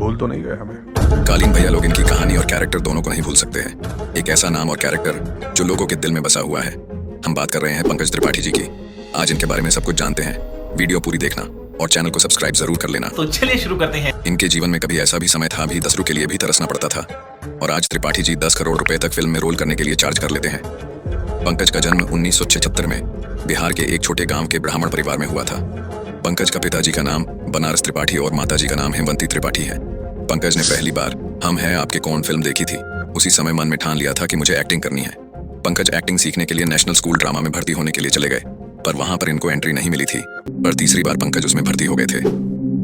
भूल तो नहीं गए हमें। कालीन भैया लोग इनकी कहानी और कैरेक्टर दोनों को नहीं भूल सकते हैं। एक ऐसा नाम और कैरेक्टर जो लोगों के दिल में बसा हुआ है। हम बात कर रहे हैं पंकज त्रिपाठी जी की। आज इनके बारे में सब कुछ जानते हैं। वीडियो पूरी देखना और चैनल को सब्सक्राइब जरूर कर लेना। तो चलिए शुरू करते हैं। इनके जीवन में कभी ऐसा भी समय था भी 10 रुपए के लिए भी तरसना पड़ता था और आज त्रिपाठी जी 10 करोड़ रुपए तक फिल्म में रोल करने के लिए चार्ज कर लेते हैं। पंकज का जन्म 1976 में बिहार के एक छोटे गांव के ब्राह्मण परिवार में हुआ था। पंकज का पिताजी का नाम बनारस त्रिपाठी और माताजी का नाम हेमवंती त्रिपाठी है। पंकज ने पहली बार हम हैं आपके कौन फिल्म देखी थी। उसी समय मन में ठान लिया था कि मुझे एक्टिंग करनी है। पंकज एक्टिंग सीखने के लिए नेशनल स्कूल ड्रामा में भर्ती होने के लिए चले गए, पर वहां पर इनको एंट्री नहीं मिली थी। पर तीसरी बार पंकज उसमें भर्ती हो गए थे।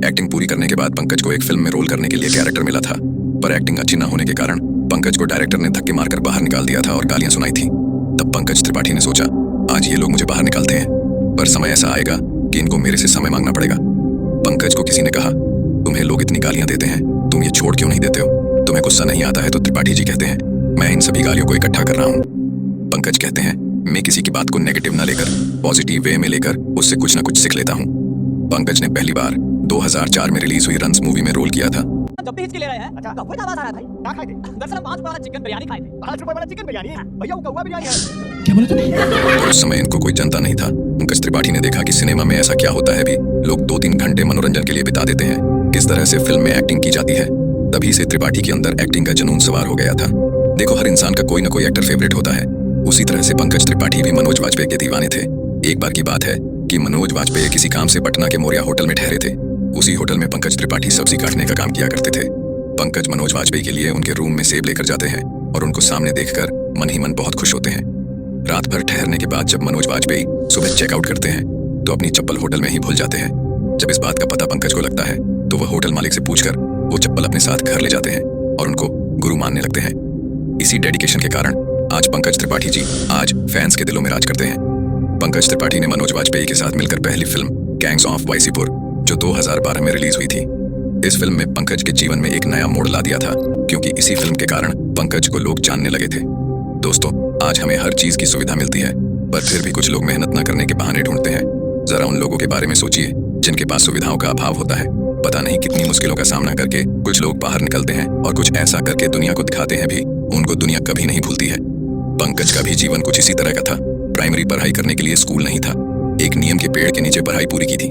एक्टिंग पूरी करने के बाद पंकज को एक फिल्म में रोल करने के लिए कैरेक्टर मिला था, पर एक्टिंग अच्छी न होने के कारण पंकज को डायरेक्टर ने धक्के मारकर बाहर निकाल दिया था और गालियां सुनाई थी। तब पंकज त्रिपाठी ने सोचा, आज ये लोग मुझे बाहर निकालते हैं, पर समय ऐसा आएगा कि इनको मेरे से समय मांगना पड़ेगा। पंकज को किसी ने कहा, तुम्हें लोग इतनी गालियां देते हैं, तुम ये छोड़ क्यों नहीं देते हो? तुम्हें गुस्सा नहीं आता है? तो त्रिपाठी जी कहते हैं, मैं इन सभी गालियों को इकट्ठा कर रहा हूँ। पंकज कहते हैं, मैं किसी की बात को नेगेटिव ना लेकर पॉजिटिव वे में लेकर उससे कुछ ना कुछ सीख लेता हूँ। पंकज ने पहली बार 2004 में रिलीज हुई रंस मूवी में रोल किया था। जब भी हिचकी ले रहे हैं, अच्छा कौवे का आवाज आ रहा है भाई। क्या खाए थे? दरअसल हम 5 रुपए वाला चिकन बिरयानी खाए थे। 5 रुपए वाला चिकन बिरयानी है भैया, वो कौवा बिरयानी है। क्या बोले तुम? और उस समय इनको कोई जनता नहीं था। पंकज त्रिपाठी ने देखा कि सिनेमा में ऐसा क्या होता है भी लोग 2-3 घंटे मनोरंजन के लिए बिता देते हैं, किस तरह से फिल्म में एक्टिंग की जाती है। तभी से त्रिपाठी के अंदर एक्टिंग का जुनून सवार हो गया था। देखो, हर इंसान का कोई ना कोई एक्टर फेवरेट होता है। उसी तरह से पंकज त्रिपाठी भी मनोज वाजपेयी के दीवाने थे। एक बार की बात है कि मनोज वाजपेयी किसी काम से पटना के मोरिया होटल में ठहरे थे। उसी होटल में पंकज त्रिपाठी सब्जी काटने का काम किया करते थे। पंकज मनोज वाजपेयी के लिए उनके रूम में सेब लेकर जाते हैं और उनको सामने देखकर मन ही मन बहुत खुश होते हैं। रात भर ठहरने के बाद जब मनोज वाजपेयी सुबह चेकआउट करते हैं तो अपनी चप्पल होटल में ही भूल जाते हैं। जब इस बात का पता पंकज को लगता है तो वह होटल मालिक से पूछकर वो चप्पल अपने साथ घर ले जाते हैं और उनको गुरु मानने लगते हैं। इसी डेडिकेशन के कारण आज पंकज त्रिपाठी जी आज फैंस के दिलों में राज करते हैं। पंकज त्रिपाठी ने मनोज वाजपेयी के साथ मिलकर पहली फिल्म गैंग्स ऑफ वासेपुर जो 2012 में रिलीज हुई थी। इस फिल्म में पंकज के जीवन में एक नया मोड़ ला दिया था, क्योंकि इसी फिल्म के कारण पंकज को लोग जानने लगे थे। दोस्तों, आज हमें हर चीज की सुविधा मिलती है, पर फिर भी कुछ लोग मेहनत न करने के बहाने ढूंढते हैं। जरा उन लोगों के बारे में सोचिए जिनके पास सुविधाओं का अभाव होता है। पता नहीं कितनी मुश्किलों का सामना करके कुछ लोग बाहर निकलते हैं और कुछ ऐसा करके दुनिया को दिखाते हैं भी उनको दुनिया कभी नहीं भूलती है। पंकज का भी जीवन कुछ इसी तरह का था। प्राइमरी पढ़ाई करने के लिए स्कूल नहीं था, एक नीम के पेड़ के नीचे पढ़ाई पूरी की थी।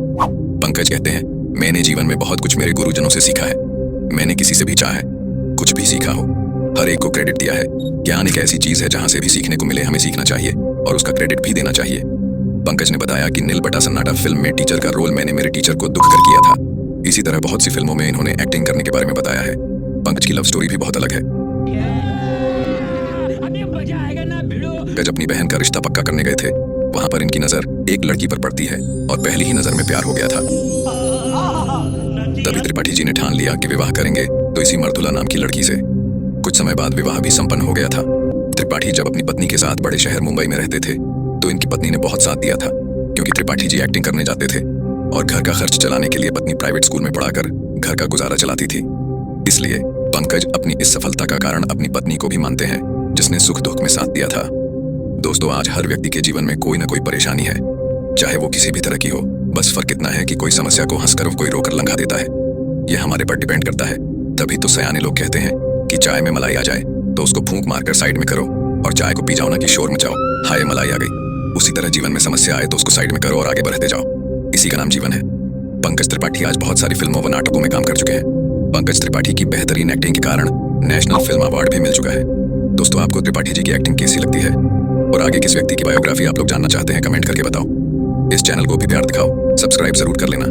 पंकज कहते हैं, मैंने जीवन में बहुत कुछ मेरे गुरुजनों से सीखा है। मैंने किसी से भी चाहे कुछ भी सीखा हो, हर एक को क्रेडिट दिया है। ज्ञान एक ऐसी चीज है जहां से भी सीखने को मिले हमें सीखना चाहिए और उसका क्रेडिट भी देना चाहिए। पंकज ने बताया कि नील बटा सन्नाटा फिल्म में टीचर का रोल मैंने मेरे टीचर को दुख कर किया था। इसी तरह बहुत सी फिल्मों में इन्होंने एक्टिंग करने के बारे में बताया है। पंकज की लव स्टोरी भी बहुत अलग है। पंकज अपनी बहन का रिश्ता पक्का करने गए थे। वहां पर इनकी नजर एक लड़की पर पड़ती है और पहली ही नजर में प्यार हो गया था। तभी त्रिपाठी जी ने ठान लिया कि विवाह करेंगे तो इसी मर्दुला नाम की लड़की से। कुछ समय बाद विवाह भी संपन्न हो गया था। त्रिपाठी जब अपनी पत्नी के साथ बड़े शहर मुंबई में रहते थे तो इनकी पत्नी ने बहुत साथ दिया था, क्योंकि त्रिपाठी जी एक्टिंग करने जाते थे और घर का खर्च चलाने के लिए पत्नी प्राइवेट स्कूल में पढ़ाकर घर का गुजारा चलाती थी। इसलिए पंकज अपनी इस सफलता का कारण अपनी पत्नी को भी मानते हैं, जिसने सुख दुख में साथ दिया था। दोस्तों, आज हर व्यक्ति के जीवन में कोई ना कोई परेशानी है, चाहे वो किसी भी तरह की हो। बस फर्क इतना है कि कोई समस्या को हंसकर और कोई रोकर लंघा देता है। यह हमारे पर डिपेंड करता है। तभी तो सयाने लोग कहते हैं कि चाय में मलाई आ जाए तो उसको फूंक मारकर साइड में करो, और चाय को पी जाओ ना कि शोर मचाओ, हाय मलाई आ गई। उसी तरह जीवन में समस्या आए तो उसको साइड में करो और आगे बढ़ते जाओ। इसी का नाम जीवन है। पंकज त्रिपाठी आज बहुत सारी फिल्मों व नाटकों में काम कर चुके हैं। पंकज त्रिपाठी की बेहतरीन एक्टिंग के कारण नेशनल फिल्म अवार्ड भी मिल चुका है। दोस्तों, आपको त्रिपाठी जी की एक्टिंग कैसी लगती है और आगे किस व्यक्ति की बायोग्राफी आप लोग जानना चाहते हैं, कमेंट करके बताओ। इस चैनल को भी प्यार दिखाओ, सब्सक्राइब जरूर कर लेना।